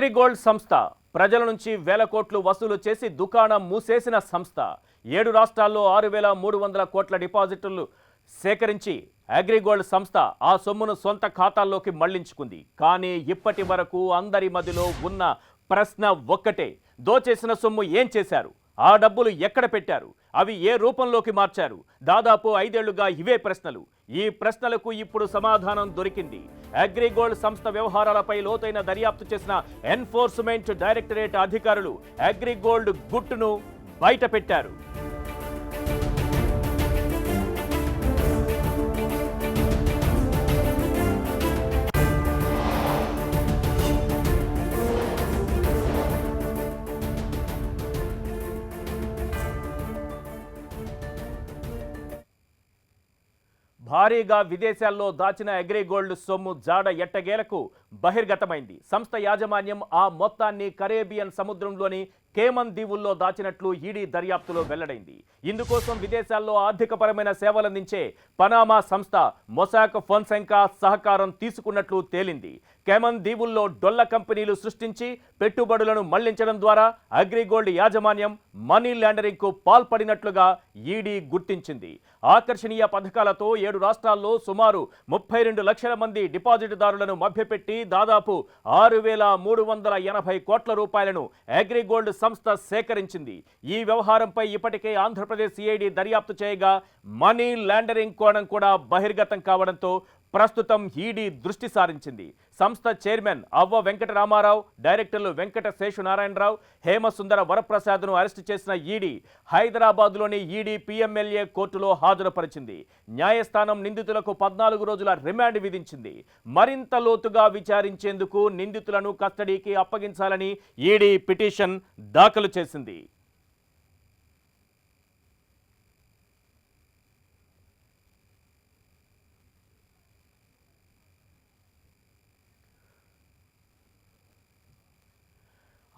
అగ్రిగోల్డ్ సంస్థ ప్రజల నుంచి వేల కోట్లు వసూలు చేసి దుకాణం మూసేసిన సంస్థ 7 రాష్ట్రాల్లో 6,300 కోట్ల డిపాజిట్లు సేకరించి అగ్రిగోల్డ్ సంస్థ ఆ సొమ్మును సొంత ఖాతాల్లోకి మళ్లించుకుంది. కానీ ఇప్పటి వరకు అందరి మధ్యలో ఉన్న ప్రశ్న ఒక్కటే, దోచేసిన సొమ్ము ఏం చేశారు, ఆ డబ్బులు ఎక్కడ పెట్టారు, అవి ఏ రూపంలోకి మార్చారు? దాదాపు 5 ఏళ్లుగా ఇవే ప్రశ్నలు. ఈ ప్రశ్నలకు ఇప్పుడు సమాధానం దొరికింది. అగ్రిగోల్డ్ సంస్థ వ్యవహారాలపై లోతైన దర్యాప్తు చేసిన ఎన్ఫోర్స్మెంట్ డైరెక్టరేట్ అధికారులు అగ్రిగోల్డ్ గుట్టును బయటపెట్టారు. భారీగా విదేశాల్లో దాచిన అగ్రిగోల్డ్ సొమ్ము జాడ ఎట్టగేలకు బహిర్గతమైంది. సంస్థ యాజమాన్యం ఆ మొత్తాన్ని కరేబియన్ సముద్రంలోని కేమన్ దీవుల్లో దాచినట్లు ఈడీ దర్యాప్తులో వెల్లడైంది. ఇందుకోసం విదేశాల్లో ఆర్థికపరమైన సేవలందించే పనామా సంస్థ మొసాక్ ఫోన్సెకా సహకారం తీసుకున్నట్లు తేలింది. కేమన్ దీవుల్లో డొల్ల కంపెనీలు సృష్టించి పెట్టుబడులను మళ్లించడం ద్వారా అగ్రిగోల్డ్ యాజమాన్యం మనీ లాండరింగ్ కు పాల్పడినట్లుగా ఈడీ గుర్తించింది. ఆకర్షణీయ పథకాలతో 7 రాష్ట్రాల్లో సుమారు 32 లక్షల మంది డిపాజిట్దారులను మభ్యపెట్టి దాదాపు 6,380 కోట్ల రూపాయలను అగ్రిగోల్డ్ సంస్థ సేకరించింది. ఈ వ్యవహారంపై ఇప్పటికే ఆంధ్రప్రదేశ్ సిఐడి దర్యాప్తు చేయగా మనీ లాండరింగ్ కోణం కూడా బహిర్గతం కావడంతో ప్రస్తుతం ఈడీ దృష్టి సారించింది. సంస్థ చైర్మన్ అవ్వ వెంకట రామారావు, డైరెక్టర్లు వెంకట శేషునారాయణరావు, హేమసుందర వరప్రసాద్ను అరెస్టు చేసిన ఈడీ హైదరాబాద్లోని ఈడీ పిఎంఎల్ఏ కోర్టులో హాజరుపరిచింది. న్యాయస్థానం నిందితులకు 14 రోజుల రిమాండ్ విధించింది. మరింత లోతుగా విచారించేందుకు నిందితులను కస్టడీకి అప్పగించాలని ఈడీ పిటిషన్ దాఖలు చేసింది.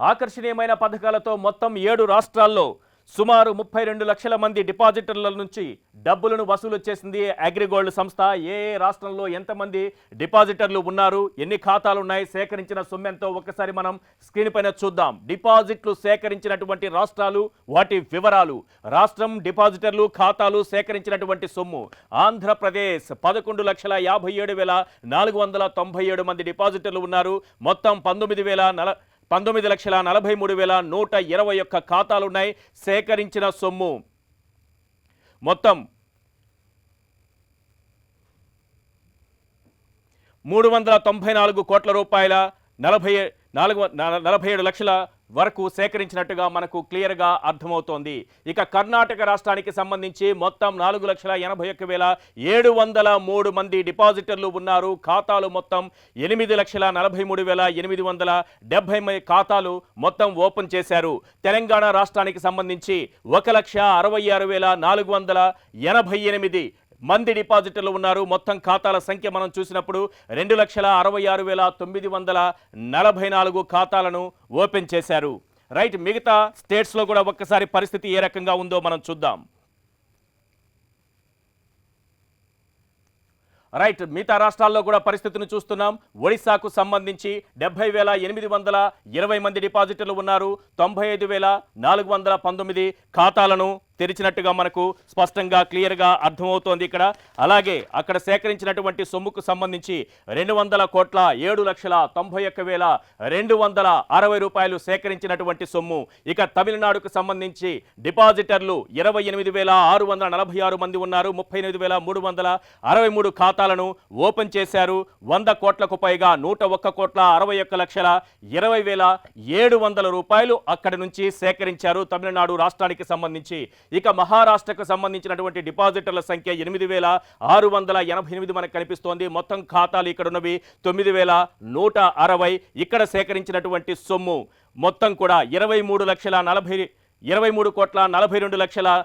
ఆకర్షణీయమైన పథకాలతో మొత్తం 7 రాష్ట్రాల్లో సుమారు 32 లక్షల మంది డిపాజిటర్ల నుంచి డబ్బులను వసూలు చేసింది అగ్రిగోల్డ్ సంస్థ. ఏ రాష్ట్రంలో ఎంతమంది డిపాజిటర్లు ఉన్నారు, ఎన్ని ఖాతాలు ఉన్నాయి, సేకరించిన సొమ్మెంతో ఒక్కసారి మనం స్క్రీన్ పైన చూద్దాం. డిపాజిట్లు సేకరించినటువంటి రాష్ట్రాలు, వాటి వివరాలు. రాష్ట్రం డిపాజిటర్లు ఖాతాలు సేకరించినటువంటి సొమ్ము ఆంధ్రప్రదేశ్ 11,57,497 మంది డిపాజిటర్లు ఉన్నారు. మొత్తం 19,43,121 ఖాతాలున్నాయి. సేకరించిన సొమ్ము మొత్తం 394 కోట్ల రూపాయల 47 లక్షల వరకు సేకరించినట్టుగా మనకు క్లియర్గా అర్థమవుతోంది. ఇక కర్ణాటక రాష్ట్రానికి సంబంధించి మొత్తం 4,81,703 మంది డిపాజిటర్లు ఉన్నారు. ఖాతాలు మొత్తం 8,43,870 ఖాతాలు మొత్తం ఓపెన్ చేశారు. తెలంగాణ రాష్ట్రానికి సంబంధించి 1,66,488 మంది డిపాజిటర్లు ఉన్నారు. మొత్తం ఖాతాల సంఖ్య మనం చూసినప్పుడు 2,66,944 ఖాతాలను ఓపెన్ చేశారు. రైట్, మిగతా స్టేట్స్లో కూడా ఒక్కసారి పరిస్థితి ఏ రకంగా ఉందో మనం చూద్దాం. రైట్, మిగతా రాష్ట్రాల్లో కూడా పరిస్థితిని చూస్తున్నాం. ఒడిశాకు సంబంధించి 70,820 మంది డిపాజిటర్లు ఉన్నారు. 95,419 ఖాతాలను తెరిచినట్టుగా మనకు స్పష్టంగా క్లియర్గా అర్థమవుతోంది ఇక్కడ. అలాగే అక్కడ సేకరించినటువంటి సొమ్ముకు సంబంధించి 200,91,91,260 రూపాయలు సేకరించినటువంటి సొమ్ము. ఇక తమిళనాడుకు సంబంధించి డిపాజిటర్లు 28,646 మంది ఉన్నారు. 38,363 ఖాతాలను ఓపెన్ చేశారు. 100 కోట్లకు పైగా 101,61,20,700 రూపాయలు అక్కడి నుంచి సేకరించారు తమిళనాడు రాష్ట్రానికి సంబంధించి. ఇక మహారాష్ట్రకు సంబంధించినటువంటి డిపాజిటర్ల సంఖ్య 8,688 మనకు కనిపిస్తోంది. మొత్తం ఖాతాలు ఇక్కడ ఉన్నవి 9,160. ఇక్కడ సేకరించినటువంటి సొమ్ము మొత్తం కూడా 23,42,42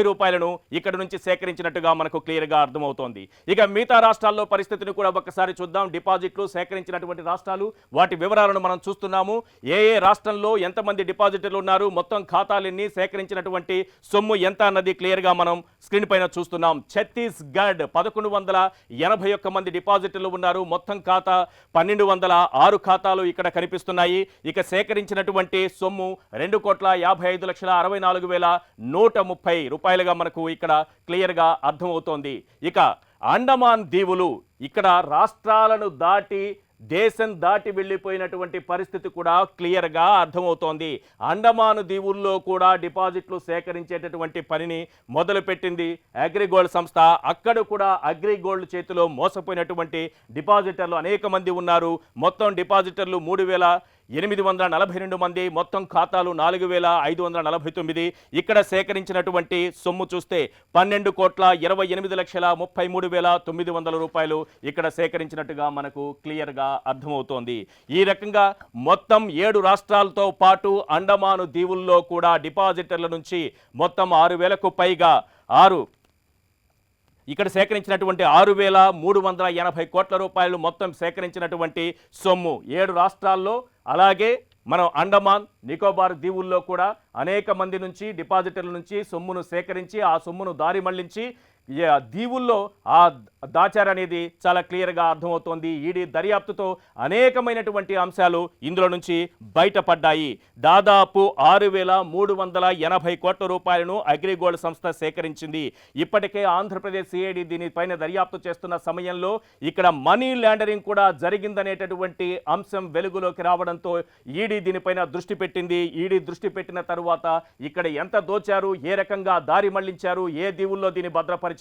రూపాయలను ఇక్కడ నుంచి సేకరించినట్టుగా మనకు క్లియర్గా అర్థమవుతోంది. ఇక మిగతా రాష్ట్రాల్లో పరిస్థితిని కూడా ఒక్కసారి చూద్దాం. డిపాజిట్లు సేకరించినటువంటి రాష్ట్రాలు, వాటి వివరాలను మనం చూస్తున్నాము. ఏ రాష్ట్రంలో ఎంతమంది డిపాజిటర్లు ఉన్నారు, మొత్తం ఖాతాలన్నీ, సేకరించినటువంటి సొమ్ము ఎంత అన్నది క్లియర్గా మనం స్క్రీన్ పైన చూస్తున్నాం. ఛత్తీస్గఢ్ 1181 మంది డిపాజిటర్లు ఉన్నారు. మొత్తం ఖాతా 1206 ఖాతాలు ఇక్కడ కనిపిస్తున్నాయి. ఇక సేకరించినటువంటి సొమ్ము 2,55,64,130 రూపాయలుగా మనకు ఇక్కడ క్లియర్గా అర్థమవుతోంది. ఇక అండమాన్ దీవులు, ఇక్కడ రాష్ట్రాలను దాటి దేశం దాటి వెళ్ళిపోయినటువంటి పరిస్థితి కూడా క్లియర్గా అర్థమవుతోంది. అండమాను దీవుల్లో కూడా డిపాజిట్లు సేకరించేటటువంటి పనిని మొదలుపెట్టింది అగ్రిగోల్డ్ సంస్థ. అక్కడ కూడా అగ్రిగోల్డ్ చేతిలో మోసపోయినటువంటి డిపాజిటర్లు అనేక మంది ఉన్నారు. మొత్తం డిపాజిటర్లు 3,842 మంది, మొత్తం ఖాతాలు 4,549. ఇక్కడ సేకరించినటువంటి సొమ్ము చూస్తే 12,28,33,900 రూపాయలు ఇక్కడ సేకరించినట్టుగా మనకు క్లియర్గా అర్థమవుతోంది. ఈ రకంగా మొత్తం 7 రాష్ట్రాలతో పాటు అండమాను దీవుల్లో కూడా డిపాజిటర్ల నుంచి మొత్తం 6,000కు పైగా ఇక్కడ సేకరించినటువంటి 6,380 కోట్ల రూపాయలు మొత్తం సేకరించినటువంటి సొమ్ము 7 రాష్ట్రాల్లో, అలాగే మనం అండమాన్ నికోబార్ దీవుల్లో కూడా అనేక మంది నుంచి డిపాజిటర్ల నుంచి సొమ్మును సేకరించి ఆ సొమ్మును దారి మళ్లించి దీవుల్లో ఆ దాచారనేది చాలా క్లియర్గా అర్థమవుతోంది. ఈడీ దర్యాప్తుతో అనేకమైనటువంటి అంశాలు ఇందులో నుంచి బయటపడ్డాయి. దాదాపు 6,380 కోట్ల రూపాయలను అగ్రిగోల్డ్ సంస్థ సేకరించింది. ఇప్పటికే ఆంధ్రప్రదేశ్ సిఐడి దీనిపైన దర్యాప్తు చేస్తున్న సమయంలో ఇక్కడ మనీ లాండరింగ్ కూడా జరిగిందనేటటువంటి అంశం వెలుగులోకి రావడంతో ఈడీ దీనిపైన దృష్టి పెట్టింది. ఈడీ దృష్టి పెట్టిన తరువాత ఇక్కడ ఎంత దోచారు, ఏ రకంగా దారి మళ్లించారు, ఏ దీవుల్లో దీన్ని భద్రపరిచారు,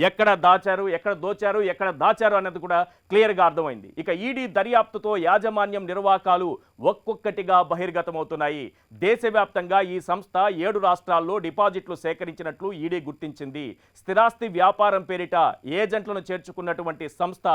ఎక్కడ దాచారు, ఎక్కడ దోచారు, ఎక్కడ దాచారు అన్నది కూడా క్లియర్గా అర్థమైంది. ఇక ఈడీ దర్యాప్తుతో యాజమాన్యం నిర్వాకాలు ఒక్కొక్కటిగా బహిర్గతమవుతున్నాయి. దేశవ్యాప్తంగా ఈ సంస్థ 7 రాష్ట్రాల్లో డిపాజిట్లు సేకరించినట్లు ఈడీ గుర్తించింది. స్థిరాస్తి వ్యాపారం పేరిట ఏజెంట్లను చేర్చుకున్నటువంటి సంస్థ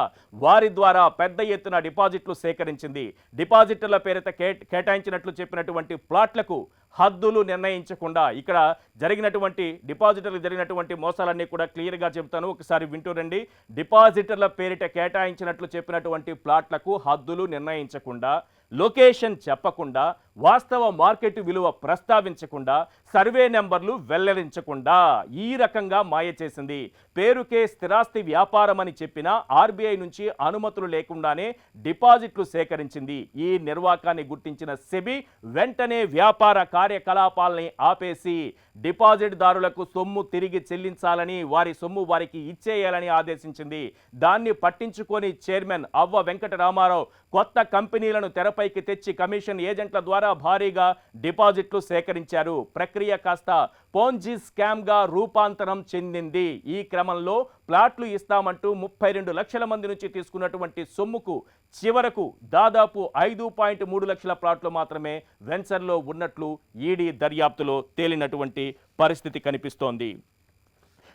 వారి ద్వారా పెద్ద ఎత్తున డిపాజిట్లు సేకరించింది. డిపాజిటర్ల పేరిట కేటాయించినట్లు చెప్పినటువంటి ప్లాట్లకు హద్దులు నిర్ణయించకుండా ఇక్కడ జరిగినటువంటి డిపాజిటర్లు జరిగినటువంటి మోసాలన్నీ కూడా క్లియర్గా చెబుతాను, ఒకసారి వింటూ రండి. డిపాజిటర్ల పేరిట కేటాయించినట్లు చెప్పినటువంటి ప్లాట్లకు హద్దులు నిర్ణయించకుండా, లొకేషన్ చెప్పకుండా, వాస్తవ మార్కెట్ విలువ ప్రస్తావించకుండా, సర్వే నెంబర్లు వెల్లడించకుండా ఈ రకంగా మాయ చేసింది. పేరుకే స్థిరాస్తి వ్యాపారం అని చెప్పినా ఆర్బీఐ నుంచి అనుమతులు లేకుండానే డిపాజిట్లు సేకరించింది. ఈ నిర్వాకాన్ని గుర్తించిన సెబీ వెంటనే వ్యాపార కార్యకలాపాలని ఆపేసి డిపాజిట్దారులకు సొమ్ము తిరిగి చెల్లించాలని, వారి సొమ్ము వారికి ఇచ్చేయాలని ఆదేశించింది. దాన్ని పట్టించుకొని చైర్మన్ అవ్వ వెంకటరామారావు కొత్త కంపెనీలను తెరపైకి తెచ్చి కమిషన్ ఏజెంట్ల ద్వారా భారీగా డిపాజిట్లు సేకరించారు. ప్రక్రియ కాస్త పోంజీ స్కామ్ గా రూపాంతరం చెందింది. ఈ క్రమంలో ప్లాట్లు ఇస్తామంటూ 32 లక్షల మంది నుంచి తీసుకున్నటువంటి సొమ్ముకు చివరకు దాదాపు 5.3 లక్షల ప్లాట్లు మాత్రమే వెంచర్లో ఉన్నట్లు ఈడీ దర్యాప్తులో తేలినటువంటి పరిస్థితి కనిపిస్తోంది.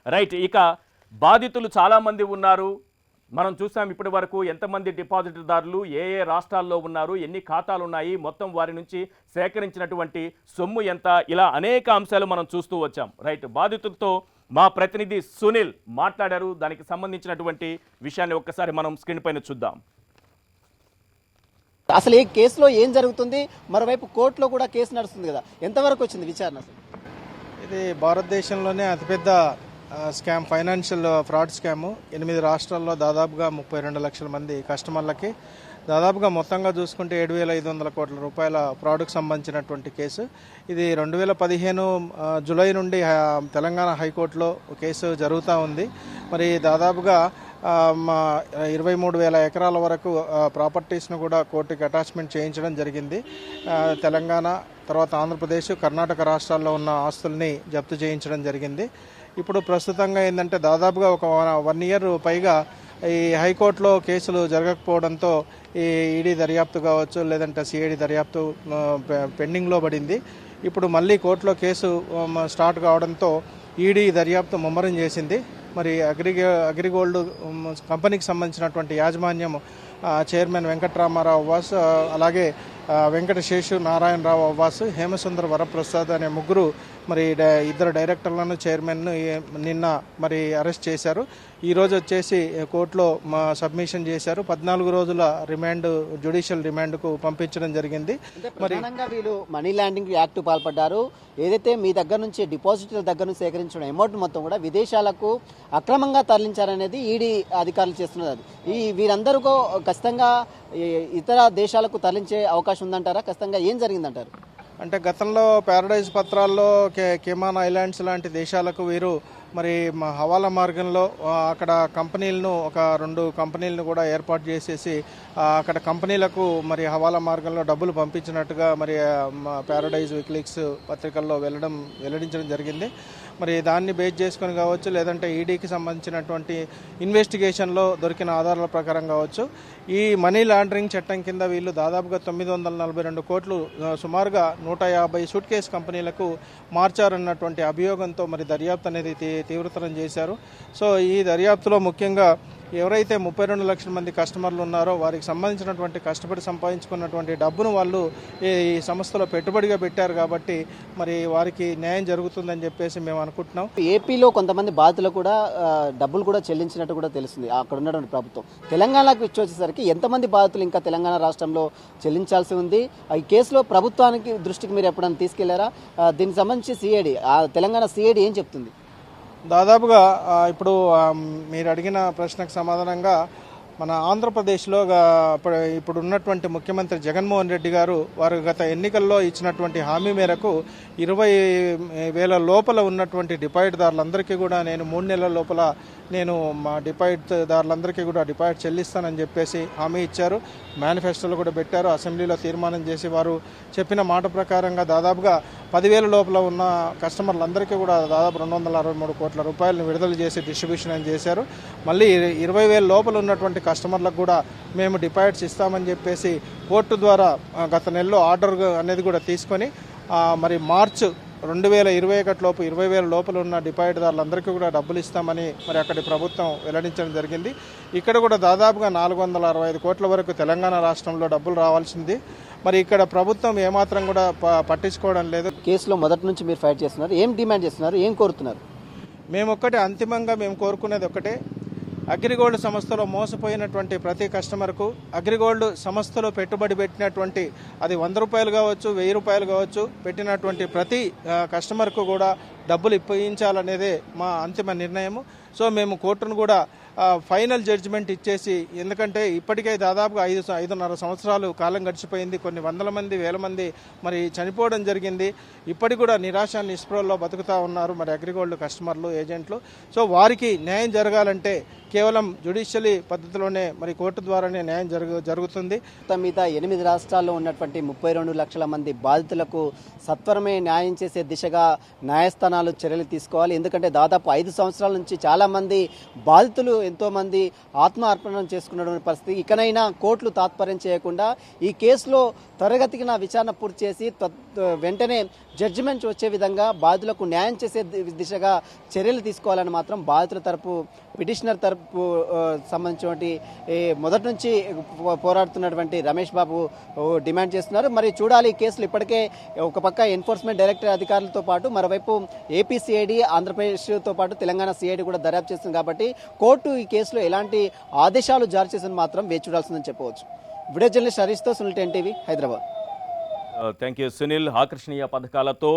రైట్, ఇక బాధితులు చాలామంది ఉన్నారు. మనం చూసాం ఇప్పటి వరకు ఎంతమంది డిపాజిట్దారులు ఏ రాష్ట్రాల్లో ఉన్నారు, ఎన్ని ఖాతాలు ఉన్నాయి, మొత్తం వారి నుంచి సేకరించినటువంటి సొమ్ము ఎంత, ఇలా అనేక అంశాలు మనం చూస్తూ వచ్చాం. రైట్, బాధితులతో మా ప్రతినిధి సునీల్ మాట్లాడారు. దానికి సంబంధించినటువంటి విషయాన్ని ఒక్కసారి మనం స్క్రీన్ పైన చూద్దాం. అసలు ఈ కేసులో ఏం జరుగుతుంది, మరోవైపు కోర్టులో కూడా కేసు నడుస్తుంది కదా, ఎంతవరకు వచ్చింది విచారణ? ఇది భారతదేశంలోనే అతిపెద్ద స్కామ్, ఫైనాన్షియల్ ఫ్రాడ్ స్కామ్. 8 రాష్ట్రాల్లో దాదాపుగా 32 లక్షల మంది కస్టమర్లకి దాదాపుగా మొత్తంగా చూసుకుంటే 7,500 కోట్ల రూపాయల ఫ్రాడ్కు సంబంధించినటువంటి కేసు. ఇది 2015 జూలై నుండి తెలంగాణ హైకోర్టులో కేసు జరుగుతూ ఉంది. మరి దాదాపుగా 23,000 ఎకరాల వరకు ప్రాపర్టీస్ను కూడా కోర్టుకి అటాచ్మెంట్ చేయించడం జరిగింది. తెలంగాణ తర్వాత ఆంధ్రప్రదేశ్, కర్ణాటక రాష్ట్రాల్లో ఉన్న ఆస్తుల్ని జప్తు చేయించడం జరిగింది. ఇప్పుడు ప్రస్తుతంగా ఏంటంటే దాదాపుగా ఒక 1 ఇయర్ పైగా ఈ హైకోర్టులో కేసులు జరగకపోవడంతో ఈ ఈడీ దర్యాప్తు కావచ్చు, లేదంటే సిఐడి దర్యాప్తు పెండింగ్లో పడింది. ఇప్పుడు మళ్ళీ కోర్టులో కేసు స్టార్ట్ కావడంతో ఈడీ దర్యాప్తు ముమ్మరం చేసింది. మరి అగ్రిగోల్డ్ కంపెనీకి సంబంధించినటువంటి యాజమాన్యం చైర్మన్ వెంకటరామారావు అవ్వాస్, అలాగే వెంకటశేషు నారాయణరావు అవ్వాస్, హేమసుందర్ వరప్రసాద్ అనే 3 మరి ఇద్దరు డైరెక్టర్లను చైర్మన్ను నిన్న మరి అరెస్ట్ చేశారు. ఈరోజు వచ్చేసి కోర్టులో సబ్మిషన్ చేశారు. 14 రోజుల రిమాండ్, జ్యుడిషియల్ రిమాండ్కు పంపించడం జరిగింది. ప్రధానంగా వీళ్ళు మనీ లాండరింగ్ యాక్ట్ పాల్పడ్డారు. ఏదైతే మీ దగ్గర నుంచి డిపాజిటర్ల దగ్గర నుంచి సేకరించిన అమౌంట్ మొత్తం కూడా విదేశాలకు అక్రమంగా తరలించారనేది ఈడీ అధికారులు చేస్తున్నారు. వీరందరూ ఖచ్చితంగా ఇతర దేశాలకు తరలించే అవకాశం ఉందంటారా? ఖచ్చితంగా ఏం జరిగిందంటారు? అంటే గతంలో ప్యారడైజ్ పత్రాల్లో కేమాన్ ఐలాండ్స్ లాంటి దేశాలకు వీరు మరి హవాలా మార్గంలో అక్కడ కంపెనీలను, ఒక 2 కంపెనీలను కూడా ఏర్పాటు చేసేసి అక్కడ కంపెనీలకు మరి హవాలా మార్గంలో డబ్బులు పంపించినట్టుగా మరి ప్యారడైజ్ వికిలీక్స్ పత్రికల్లో వెల్లడించడం జరిగింది. మరి దాన్ని బేస్ చేసుకొని కావచ్చు, లేదంటే ఈడీకి సంబంధించినటువంటి ఇన్వెస్టిగేషన్లో దొరికిన ఆధారాల ప్రకారం కావచ్చు, ఈ మనీ లాండరింగ్ చట్టం కింద వీళ్ళు దాదాపుగా 942 కోట్లు సుమారుగా 150 సూట్ కేస్ కంపెనీలకు మార్చారన్నటువంటి అభియోగంతో మరి దర్యాప్తు అనేది తీవ్రతరం చేశారు. సో ఈ దర్యాప్తులో ముఖ్యంగా ఎవరైతే 32 లక్షల మంది కస్టమర్లు ఉన్నారో వారికి సంబంధించినటువంటి కష్టపడి సంపాదించుకున్నటువంటి డబ్బును వాళ్ళు ఈ సంస్థలో పెట్టుబడిగా పెట్టారు కాబట్టి మరి వారికి న్యాయం జరుగుతుందని చెప్పేసి మేము అనుకుంటున్నాం. ఏపీలో కొంతమంది బాధితులు కూడా డబ్బులు కూడా చెల్లించినట్టు కూడా తెలుస్తుంది అక్కడ ఉన్నటువంటి ప్రభుత్వం. తెలంగాణకు వచ్చేసరికి ఎంతమంది బాధితులు ఇంకా తెలంగాణ రాష్ట్రంలో చెల్లించాల్సి ఉంది? ఈ కేసులో ప్రభుత్వానికి దృష్టికి మీరు ఎప్పుడైనా తీసుకెళ్లారా? దీనికి సంబంధించి సిఐడి, తెలంగాణ సిఐడి ఏం చెప్తుంది? దాదాపుగా ఇప్పుడు మీరు అడిగిన ప్రశ్నకు సమాధానంగా మన ఆంధ్రప్రదేశ్లో ఇప్పుడు ఉన్నటువంటి ముఖ్యమంత్రి జగన్మోహన్ రెడ్డి గారు వారు గత ఎన్నికల్లో ఇచ్చినటువంటి హామీ మేరకు 20,000 లోపల ఉన్నటువంటి డిపాజిట్దారులందరికీ కూడా నేను 3 నెలల లోపల నేను మా డిపాజిట్దారులందరికీ కూడా డిపాజిట్ చెల్లిస్తానని చెప్పేసి హామీ ఇచ్చారు. మేనిఫెస్టోలో కూడా పెట్టారు. అసెంబ్లీలో తీర్మానం చేసి వారు చెప్పిన మాట ప్రకారంగా దాదాపుగా 10,000 లోపల ఉన్న కస్టమర్లందరికీ కూడా దాదాపు 263 కోట్ల రూపాయలను విడుదల చేసి డిస్ట్రిబ్యూషన్ అని చేశారు. మళ్ళీ 20,000 లోపల ఉన్నటువంటి కస్టమర్లకు కూడా మేము డిపాజిట్స్ ఇస్తామని చెప్పేసి కోర్టు ద్వారా గత నెలలో ఆర్డర్ అనేది కూడా తీసుకొని మరి మార్చ్ 2021 లోపు 20,000 లోపల ఉన్న డిపాజిట్దారులందరికీ కూడా డబ్బులు ఇస్తామని మరి అక్కడి ప్రభుత్వం వెల్లడించడం జరిగింది. ఇక్కడ కూడా దాదాపుగా 465 కోట్ల వరకు తెలంగాణ రాష్ట్రంలో డబ్బులు రావాల్సింది. మరి ఇక్కడ ప్రభుత్వం ఏమాత్రం కూడా పట్టించుకోవడం లేదు. కేసులో మొదటి నుంచి మీరు ఫైట్ చేస్తున్నారు, ఏం డిమాండ్ చేస్తున్నారు, ఏం కోరుతున్నారు? అంతిమంగా మేము కోరుకునేది ఒకటే, అగ్రిగోల్డ్ సంస్థలో మోసపోయినటువంటి ప్రతి కస్టమర్కు అగ్రిగోల్డ్ సంస్థలో పెట్టుబడి పెట్టినటువంటి అది 100 రూపాయలు కావచ్చు, 1000 రూపాయలు కావచ్చు, పెట్టినటువంటి ప్రతి కస్టమర్కు కూడా డబ్బులు ఇప్పించాలనేదే మా అంతిమ నిర్ణయము. సో మేము కోర్టును కూడా ఫైనల్ జడ్జిమెంట్ ఇచ్చేసి, ఎందుకంటే ఇప్పటికే దాదాపుగా 5.5 సంవత్సరాలు కాలం గడిచిపోయింది. కొన్ని వందల మంది, వేల మంది మరి చనిపోవడం జరిగింది. ఇప్పటికి కూడా నిరాశ నిస్పృహల్లో బతుకుతూ ఉన్నారు మరి అగ్రిగోల్డ్ కస్టమర్లు, ఏజెంట్లు. సో వారికి న్యాయం జరగాలంటే కేవలం జ్యుడిషియల్ పద్ధతిలోనే మరి కోర్టు ద్వారానే న్యాయం జరుగుతుంది. మీద 8 రాష్ట్రాల్లో ఉన్నటువంటి 32 లక్షల మంది బాధితులకు సత్వరమే న్యాయం చేసే దిశగా న్యాయస్థానాలు చర్యలు తీసుకోవాలి. ఎందుకంటే దాదాపు 5 సంవత్సరాల నుంచి చాలా మంది బాధితులు ఎంతో మంది ఆత్మార్పణం చేసుకున్నటువంటి పరిస్థితి. ఇకనైనా కోర్టులు తాత్పర్యం చేయకుండా ఈ కేసులో త్వరగతిన విచారణ పూర్తి చేసి వెంటనే జడ్జిమెంట్ వచ్చే విధంగా బాధితులకు న్యాయం చేసే దిశగా చర్యలు తీసుకోవాలని మాత్రం బాధితుల తరపు, పిటిషనర్ తరపు సంబంధించినటువంటి మొదటి నుంచి పోరాడుతున్నటువంటి రమేష్ బాబు డిమాండ్ చేస్తున్నారు. మరి చూడాలి, ఈ కేసులు ఇప్పటికే ఒక పక్క ఎన్ఫోర్స్మెంట్ డైరెక్టర్ అధికారులతో పాటు మరోవైపు ఏపీ సిఐడి, ఆంధ్రప్రదేశ్తో పాటు తెలంగాణ సిఐడి కూడా దర్యాప్తు చేస్తుంది కాబట్టి కోర్టు ఈ కేసులో ఎలాంటి ఆదేశాలు జారీ చేసిన మాత్రం వేచి చూడాల్సిందని చెప్పవచ్చు. వీడియో జర్నలిస్ట్ హరీష్తో Sunil 10 TV, Hyderabad. Thank you Sunil. ఆకర్షణీయ పథకాలతో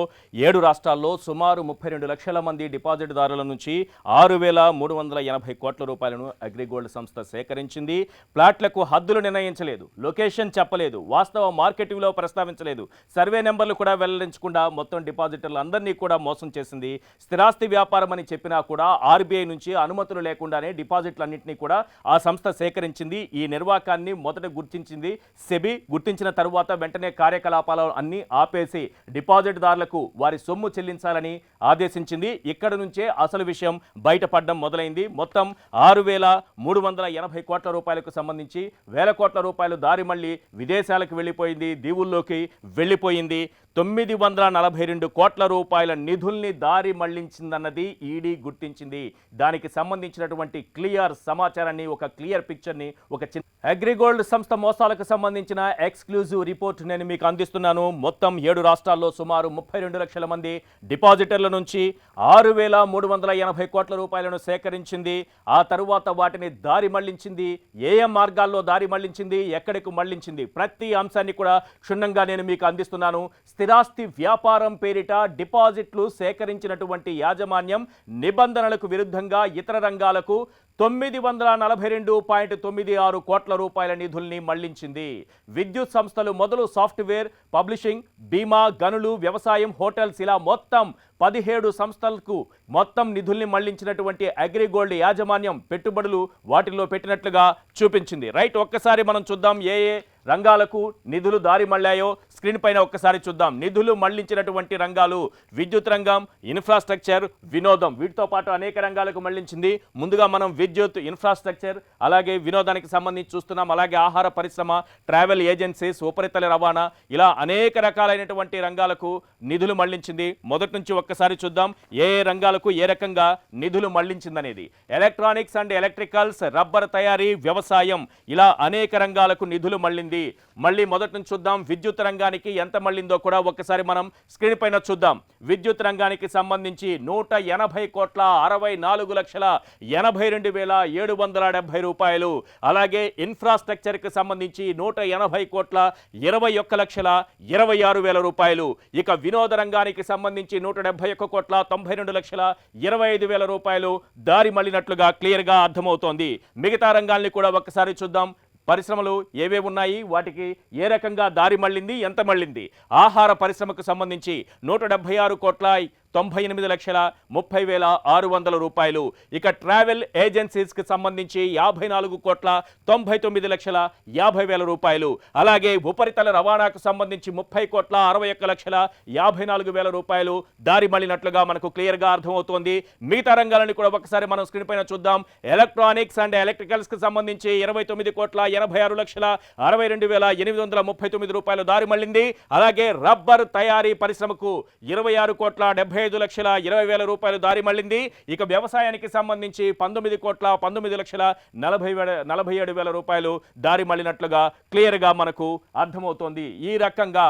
7 రాష్ట్రాల్లో సుమారు 32 లక్షల మంది డిపాజిట్దారుల నుంచి 6,380 కోట్ల రూపాయలను అగ్రిగోల్డ్ సంస్థ సేకరించింది. ప్లాట్లకు హద్దులు నిర్ణయించలేదు, లొకేషన్ చెప్పలేదు, వాస్తవ మార్కెట్ విలువ ప్రస్తావించలేదు, సర్వే నెంబర్లు కూడా వెల్లడించకుండా మొత్తం డిపాజిటర్లందరినీ కూడా మోసం చేసింది. స్థిరాస్తి వ్యాపారం అని చెప్పినా కూడా ఆర్బీఐ నుంచి అనుమతులు లేకుండానే డిపాజిట్లన్నింటినీ కూడా ఆ సంస్థ సేకరించింది. ఈ నిర్వాకాన్ని మొదట గుర్తించింది సెబీ. గుర్తించిన తరువాత వెంటనే కార్యకలాపాలు అన్ని ఆపేసి డిపాజిట్దారులకు వారి సొమ్ము చెల్లించాలని ఆదేశించింది. ఇక్కడ నుంచే అసలు విషయం బయటపడడం మొదలైంది. మొత్తం 6,380 కోట్ల రూపాయలకు సంబంధించి 1,000 కోట్ల రూపాయలు దారి మళ్లీ విదేశాలకు వెళ్ళిపోయింది, దీవుల్లోకి వెళ్ళిపోయింది. 942 కోట్ల రూపాయల నిధుల్ని దారి మళ్లించిందన్నది ఈడీ గుర్తించింది. దానికి సంబంధించినటువంటి క్లియర్ సమాచారాన్ని, ఒక క్లియర్ పిక్చర్ని, ఒక చిన్న అగ్రిగోల్డ్ సంస్థ మోసాలకు సంబంధించిన ఎక్స్క్లూజివ్ రిపోర్ట్ నేను మీకు అందిస్తున్నాను. మొత్తం 7 రాష్ట్రాల్లో సుమారు 32 లక్షల మంది డిపాజిటర్ల నుంచి 6,380 కోట్ల రూపాయలను సేకరించింది. ఆ తరువాత వాటిని దారి మళ్లించింది. ఏ మార్గాల్లో దారి మళ్లించింది, ఎక్కడికి మళ్లించింది, ప్రతి అంశాన్ని కూడా క్షుణ్ణంగా నేను మీకు అందిస్తున్నాను. స్థిరాస్తి వ్యాపారం పేరిట డిపాజిట్లు సేకరించినటువంటి యాజమాన్యం నిబంధనలకు విరుద్ధంగా ఇతర రంగాలకు 942.96 కోట్ల రూపాయల నిధుల్ని మళ్లించింది. విద్యుత్ సంస్థలు మొదలు సాఫ్ట్వేర్, పబ్లిషింగ్, బీమా, గనులు, వ్యవసాయం, హోటల్స్ ఇలా మొత్తం 17 సంస్థలకు మొత్తం నిధుల్ని మళ్లించినటువంటి అగ్రిగోల్డ్ యాజమాన్యం పెట్టుబడులు వాటిల్లో పెట్టినట్లుగా చూపించింది. రైట్, ఒక్కసారి మనం చూద్దాం ఏ ఏ రంగాలకు నిధులు దారి మళ్లాయో స్క్రీన్ పైన ఒక్కసారి చూద్దాం. నిధులు మళ్లించినటువంటి రంగాలు విద్యుత్ రంగం, ఇన్ఫ్రాస్ట్రక్చర్, వినోదం, వీటితో పాటు అనేక రంగాలకు మళ్లించింది. ముందుగా మనం విద్యుత్, ఇన్ఫ్రాస్ట్రక్చర్, అలాగే వినోదానికి సంబంధించి చూస్తున్నాం. అలాగే ఆహార పరిశ్రమ, ట్రావెల్ ఏజెన్సీస్, ఉపరితల రవాణా, ఇలా అనేక రకాలైనటువంటి రంగాలకు నిధులు మళ్లించింది. మొదటి నుంచి ఒక్కసారి చూద్దాం ఏ ఏ రంగాలకు ఏ రకంగా నిధులు మళ్లించిందనేది. ఎలక్ట్రానిక్స్ అండ్ ఎలక్ట్రికల్స్, రబ్బర్ తయారీ, వ్యవసాయం, ఇలా అనేక రంగాలకు నిధులు మళ్లింది. మళ్ళీ మొదటి నుంచి చూద్దాం. విద్యుత్ రంగానికి ఎంత మళ్లిందో కూడా ఒక్కసారి మనం స్క్రీన్ పైన చూద్దాం. విద్యుత్ రంగానికి సంబంధించి 180,64,82,770 రూపాయలు. అలాగే ఇన్ఫ్రాస్ట్రక్చర్కి సంబంధించి 180,21,26,000 రూపాయలు. ఇక వినోద రంగానికి సంబంధించి 171,92,25,000 రూపాయలు దారి మళ్లినట్లుగా క్లియర్గా అర్థమవుతోంది. మిగతా రంగాల్ని కూడా ఒక్కసారి చూద్దాం. పరిశ్రమలు ఏవే ఉన్నాయి, వాటికి ఏ రకంగా దారి మళ్లింది, ఎంత మళ్లింది. ఆహార పరిశ్రమకు సంబంధించి 178,98,30,600 రూపాయలు. ఇక ట్రావెల్ ఏజెన్సీస్కి సంబంధించి 54,99,50,000 రూపాయలు. అలాగే ఉపరితల రవాణాకు సంబంధించి 30,61,54,000 రూపాయలు దారి మళ్లినట్లుగా మనకు క్లియర్గా అర్థమవుతోంది. మిగతా రంగాలను కూడా ఒకసారి మనం స్క్రీన్ పైన చూద్దాం. ఎలక్ట్రానిక్స్ అండ్ ఎలక్ట్రికల్స్కి సంబంధించి 29,86,62,839 రూపాయలు దారి మళ్లింది. అలాగే రబ్బర్ తయారీ పరిశ్రమకు 26,75,20,000 రూపాయలు దారి మళ్లింది. ఇక వ్యవసాయానికి సంబంధించి 19,19,47,000 రూపాయలు దారి మళ్లినట్లుగా క్లియర్గా మనకు అర్థమవుతోంది. ఈ రకంగా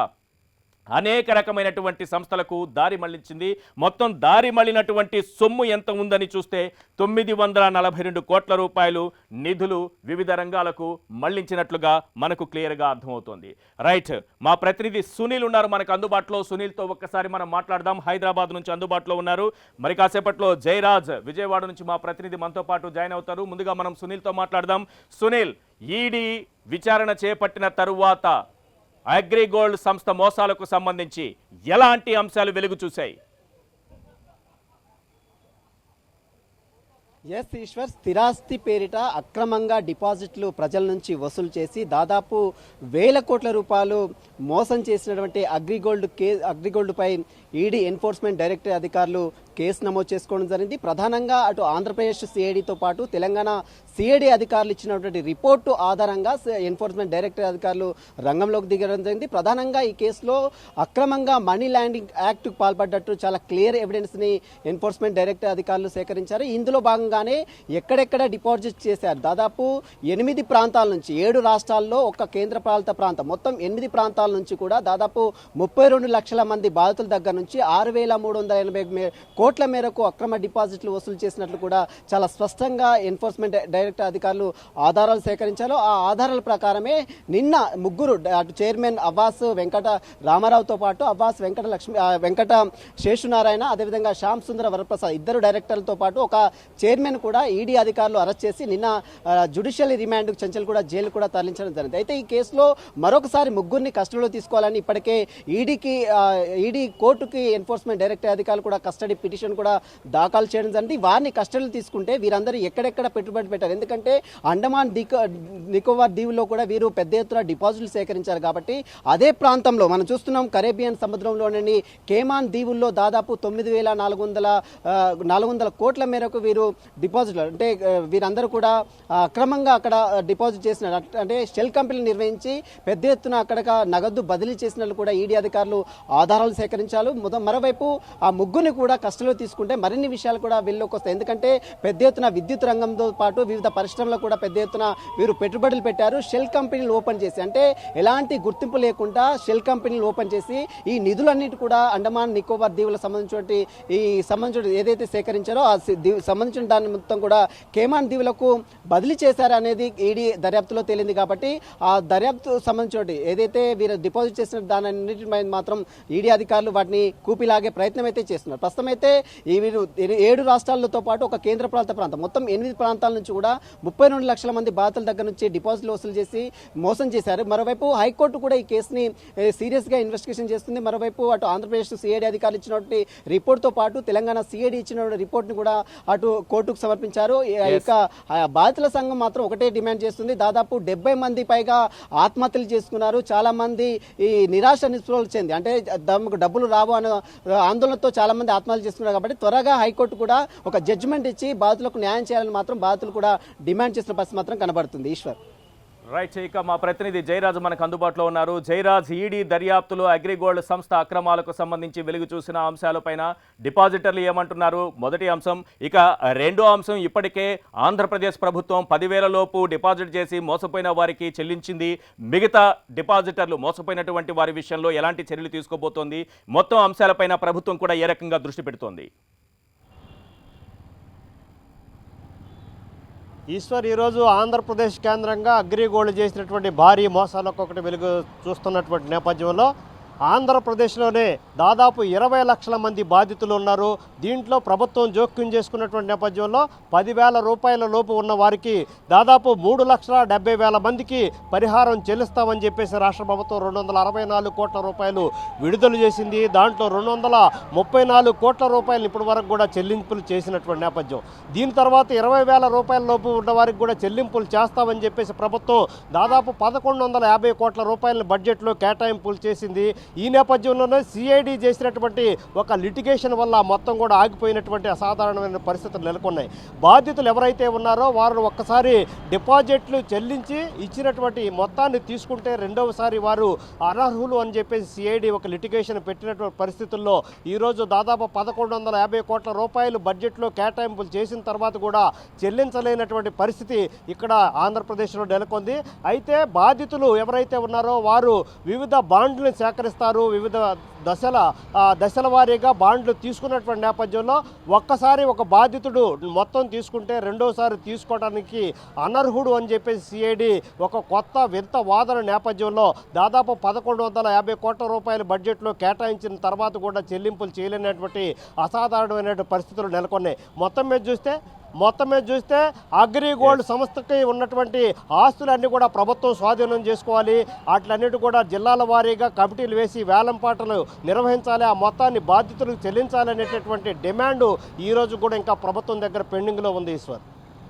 అనేక రకమైనటువంటి సంస్థలకు దారి మళ్లించింది. మొత్తం దారి మళ్లినటువంటి సొమ్ము ఎంత ఉందని చూస్తే 942 కోట్ల రూపాయలు నిధులు వివిధ రంగాలకు మళ్లించినట్లుగా మనకు క్లియర్గా అర్థమవుతోంది. రైట్, మా ప్రతినిధి సునీల్ ఉన్నారు మనకు అందుబాటులో. సునీల్తో ఒక్కసారి మనం మాట్లాడదాం. హైదరాబాద్ నుంచి అందుబాటులో ఉన్నారు. మరి కాసేపట్లో జయరాజ్ విజయవాడ నుంచి మా ప్రతినిధి మనతో పాటు జాయిన్ అవుతారు. ముందుగా మనం సునీల్తో మాట్లాడదాం. సునీల్, ఈడీ విచారణ చేపట్టిన తరువాత అగ్రిగోల్డ్ సంస్థ మోసాలకు సంబంధించి ఎలాంటి అంశాలు వెలుగు చూశాయి? ఎస్ ఈశ్వర్, స్థిరాస్తి పేరిట అక్రమంగా డిపాజిట్లు ప్రజల నుంచి వసూలు చేసి దాదాపు 1,000 కోట్ల రూపాయలు మోసం చేసినటువంటి అగ్రిగోల్డ్ పై ఈడీ ఎన్ఫోర్స్మెంట్ డైరెక్టరేట్ అధికారులు కేసు నమోదు చేసుకోవడం జరిగింది. ప్రధానంగా అటు ఆంధ్రప్రదేశ్ సిఐడితో పాటు తెలంగాణ సిఐడి అధికారులు ఇచ్చినటువంటి రిపోర్టు ఆధారంగా ఎన్ఫోర్స్మెంట్ డైరెక్టరేట్ అధికారులు రంగంలోకి దిగడం జరిగింది. ప్రధానంగా ఈ కేసులో అక్రమంగా మనీ లాండరింగ్ యాక్ట్కు పాల్పడ్డట్టు చాలా క్లియర్ ఎవిడెన్స్ ని ఎన్ఫోర్స్మెంట్ డైరెక్టరేట్ అధికారులు సేకరించారు. ఇందులో భాగంగానే ఎక్కడెక్కడ డిపాజిట్ చేశారు, దాదాపు 8 ప్రాంతాల నుంచి 7 రాష్ట్రాల్లో ఒక కేంద్ర పాలిత ప్రాంతం మొత్తం 8 ప్రాంతాల నుంచి కూడా దాదాపు 32 లక్షల మంది బాధితుల దగ్గర నుంచి 6,380 కోట్ల మేరకు అక్రమ డిపాజిట్లు వసూలు చేసినట్లు కూడా చాలా స్పష్టంగా ఎన్ఫోర్స్మెంట్ డైరెక్టర్ అధికారులు ఆధారాలు సేకరించారు. ఆ ఆధారాల ప్రకారమే నిన్న ముగ్గురు అటు చైర్మన్ అవ్వాస్ వెంకట రామారావుతో పాటు అవ్వాస్ వెంకట శేషునారాయణ, అదేవిధంగా శ్యామ్ సుందర వరప్రసాద్ ఇద్దరు డైరెక్టర్లతో పాటు ఒక చైర్మన్ కూడా ఈడీ అధికారులు అరెస్ట్ చేసి నిన్న జ్యుడిషియల్ రిమాండ్ చెంచల్ కూడా జైలు కూడా తరలించడం జరిగింది. అయితే ఈ కేసులో మరొకసారి ముగ్గురిని కస్టడీలో తీసుకోవాలని ఇప్పటికే ఈడీ కోర్టుకి ఎన్ఫోర్స్మెంట్ డైరెక్టర్ అధికారులు కూడా కస్టడీ పిటిషన్ కూడా దాఖలు చేయడం జరిగింది. వారిని కస్టడీలో తీసుకుంటే వీరందరూ ఎక్కడెక్కడ పెట్టుబడి పెట్టారు, సేకరించారు. ఎందుకంటే అండమాన్ నికోబార్ దీవుల్లో కూడా వీరు పెద్ద ఎత్తున డిపాజిట్లు సేకరించారు కాబట్టి అదే ప్రాంతంలో మనం చూస్తున్నాం కరేబియన్ సముద్రంలోని కేమాన్ దీవుల్లో దాదాపు 9,400 కోట్ల మేరకు వీరు డిపాజిట్లు అంటే వీరందరూ కూడా అక్రమంగా అక్కడ డిపాజిట్ చేసినారు. అంటే షెల్ కంపెనీలు నిర్వహించి పెద్ద ఎత్తున అక్కడ నగదు బదిలీ చేసినట్లు కూడా ఈడీ అధికారులు ఆధారాలు సేకరించారు. మరోవైపు ఆ ముగ్గురిని కూడా కస్టడీలో తీసుకుంటే మరిన్ని విషయాలు కూడా వీళ్ళకి వస్తాయి. ఎందుకంటే పెద్ద ఎత్తున విద్యుత్ రంగంతో పాటు వివిధ పరిశ్రమలో కూడా పెద్ద ఎత్తున వీరు పెట్టుబడులు పెట్టారు. షెల్ కంపెనీలు ఓపెన్ చేసి అంటే ఎలాంటి గుర్తింపు లేకుండా షెల్ కంపెనీలు ఓపెన్ చేసి ఈ నిధులన్నిటి కూడా అండమాన్ నికోబార్ దీవులకు సంబంధించిన ఏదైతే సేకరించారో ఆ సంబంధించిన దాన్ని మొత్తం కూడా కేమాన్ దీవులకు బదిలీ చేశారనేది ఈడీ దర్యాప్తులో తేలింది. కాబట్టి ఆ దర్యాప్తు సంబంధించి ఏదైతే వీరు డిపాజిట్ చేసిన దాని మాత్రం ఈడీ అధికారులు వాటిని కూపిలాగే ప్రయత్నం అయితే చేస్తున్నారు. ప్రస్తుతం అయితే ఈ వీరు 7 రాష్ట్రాలతో పాటు ఒక కేంద్ర పాలిత ప్రాంతం మొత్తం 8 ప్రాంతాల నుంచి కూడా 32 లక్షల మంది బాధితుల దగ్గర నుంచి డిపాజిట్లు వసూలు చేసి మోసం చేశారు. మరోవైపు హైకోర్టు కూడా ఈ కేసుని సీరియస్ గా ఇన్వెస్టిగేషన్ చేస్తుంది. మరోవైపు అటు ఆంధ్రప్రదేశ్ సిఐడి అధికారులు ఇచ్చినటువంటి రిపోర్ట్ తో పాటు తెలంగాణ సిఐడి ఇచ్చిన రిపోర్ట్ ని కూడా అటు కోర్టుకు సమర్పించారు. ఇక బాధితుల సంఘం మాత్రం ఒకటే డిమాండ్ చేస్తుంది. దాదాపు 70 మంది పైగా ఆత్మహత్యలు చేసుకున్నారు. చాలా మంది ఈ నిరాశ నిస్పృహలు చెంది అంటే తమకు డబ్బులు రావు అనే ఆందోళనతో చాలా మంది ఆత్మహత్యలు చేసుకున్నారు. కాబట్టి త్వరగా హైకోర్టు కూడా ఒక జడ్జిమెంట్ ఇచ్చి బాధితులకు న్యాయం చేయాలని మాత్రం బాధితులు కూడా డిమాండ్ చేసిన పరిస్థితి మాత్రం కనబడుతుంది. ఈశ్వర్ రైట్. ఇక మా ప్రతినిధి జయరాజ్ మనకు అందుబాటులో ఉన్నారు. జయరాజ్, ఈడీ దర్యాప్తులో అగ్రిగోల్డ్ సంస్థ అక్రమాలకు సంబంధించి వెలుగు చూసిన అంశాలపైన డిపాజిటర్లు ఏమంటున్నారు? మొదటి అంశం. ఇక రెండో అంశం, ఇప్పటికే ఆంధ్రప్రదేశ్ ప్రభుత్వం 10,000 లోపు డిపాజిట్ చేసి మోసపోయిన వారికి చెల్లించింది. మిగతా డిపాజిటర్లు మోసపోయినటువంటి వారి విషయంలో ఎలాంటి చర్యలు తీసుకోబోతోంది? మొత్తం అంశాలపైన ప్రభుత్వం కూడా ఏ రకంగా దృష్టి పెడుతోంది? ఈశ్వర్, ఈరోజు ఆంధ్రప్రదేశ్ కేంద్రంగా అగ్రిగోల్డ్ చేసినటువంటి భారీ మోసాలకు ఒకటి వెలుగు చూస్తున్నటువంటి నేపథ్యంలో ఆంధ్రప్రదేశ్లోనే దాదాపు 20 లక్షల మంది బాధితులు ఉన్నారు. దీంట్లో ప్రభుత్వం జోక్యం చేసుకున్నటువంటి నేపథ్యంలో 10,000 రూపాయల లోపు ఉన్న వారికి దాదాపు 3,70,000 మందికి పరిహారం చెల్లిస్తామని చెప్పేసి రాష్ట్ర ప్రభుత్వం 264 కోట్ల రూపాయలు విడుదల చేసింది. దాంట్లో 234 కోట్ల రూపాయలు ఇప్పటి వరకు కూడా చెల్లింపులు చేసినటువంటి నేపథ్యం. దీని తర్వాత 20,000 రూపాయల లోపు ఉన్న వారికి కూడా చెల్లింపులు చేస్తామని చెప్పేసి ప్రభుత్వం దాదాపు 1,150 కోట్ల రూపాయలను బడ్జెట్లో కేటాయింపులు చేసింది. ఈ నేపథ్యంలోనే సిఐడి చేసినటువంటి ఒక లిటిగేషన్ వల్ల మొత్తం కూడా ఆగిపోయినటువంటి అసాధారణమైన పరిస్థితులు నెలకొన్నాయి. బాధితులు ఎవరైతే ఉన్నారో వారు ఒక్కసారి డిపాజిట్లు చెల్లించి ఇచ్చినటువంటి మొత్తాన్ని తీసుకుంటే రెండవసారి వారు అనర్హులు అని చెప్పేసి సిఐడి ఒక లిటిగేషన్ పెట్టినటువంటి పరిస్థితుల్లో ఈరోజు దాదాపు 1,150 కోట్ల రూపాయలు బడ్జెట్లో కేటాయింపులు చేసిన తర్వాత కూడా చెల్లించలేనటువంటి పరిస్థితి ఇక్కడ ఆంధ్రప్రదేశ్లో నెలకొంది. అయితే బాధితులు ఎవరైతే ఉన్నారో వారు వివిధ బాండ్లను సేకరిస్తారు. వివిధ దశల వారీగా బాండ్లు తీసుకున్నటువంటి నేపథ్యంలో ఒక్కసారి ఒక బాధితుడు మొత్తం తీసుకుంటే రెండోసారి తీసుకోవడానికి అనర్హుడు అని చెప్పేసి సిఐడి ఒక కొత్త వింత వాదన నేపథ్యంలో దాదాపు 1,150 కోట్ల రూపాయల బడ్జెట్లో కేటాయించిన తర్వాత కూడా చెల్లింపులు చేయలేనటువంటి అసాధారణమైన పరిస్థితులు నెలకొన్నాయి. మొత్తం మీద చూస్తే అగ్రిగోల్డ్ సంస్థకి ఉన్నటువంటి ఆస్తులన్నీ కూడా ప్రభుత్వం స్వాధీనం చేసుకోవాలి. వాటిలన్నిటి కూడా జిల్లాల వారీగా కమిటీలు వేసి వేలంపాటలు నిర్వహించాలి. ఆ మొత్తాన్ని బాధితులకు చెల్లించాలి అనేటటువంటి డిమాండ్ ఈరోజు కూడా ఇంకా ప్రభుత్వం దగ్గర పెండింగ్లో ఉంది. Eshwar,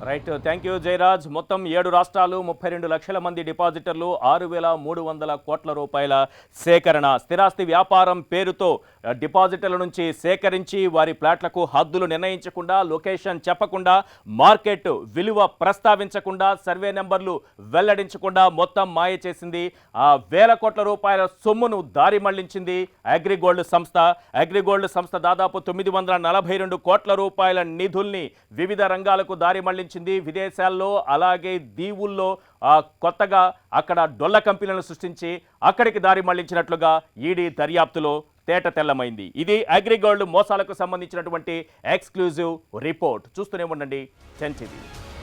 right. Thank you Jayaraj. మొత్తం 7 రాష్ట్రాలు 32 లక్షల మంది డిపాజిటర్లు 6,300 కోట్ల రూపాయల సేకరణ. స్థిరాస్తి వ్యాపారం పేరుతో డిపాజిటర్ల నుంచి సేకరించి వారి ప్లాట్లకు హద్దులు నిర్ణయించకుండా, లొకేషన్ చెప్పకుండా, మార్కెట్ విలువ ప్రస్తావించకుండా, సర్వే నెంబర్లు వెల్లడించకుండా మొత్తం మాయ చేసింది. ఆ 1,000 కోట్ల రూపాయల సొమ్మును దారి మళ్లించింది అగ్రిగోల్డ్ సంస్థ. అగ్రిగోల్డ్ సంస్థ దాదాపు 942 కోట్ల రూపాయల నిధుల్ని వివిధ రంగాలకు దారి మళ్లించింది. విదేశాల్లో అలాగే దీవుల్లో కొత్తగా అక్కడ డొల్ల కంపెనీలను సృష్టించి అక్కడికి దారి మళ్లించినట్లుగా ఈడీ దర్యాప్తులో తేట తెల్లమైంది. ఇది అగ్రిగోల్డ్ మోసాలకు సంబంధించినటువంటి ఎక్స్క్లూజివ్ రిపోర్ట్. చూస్తూనే ఉండండి 10 TV.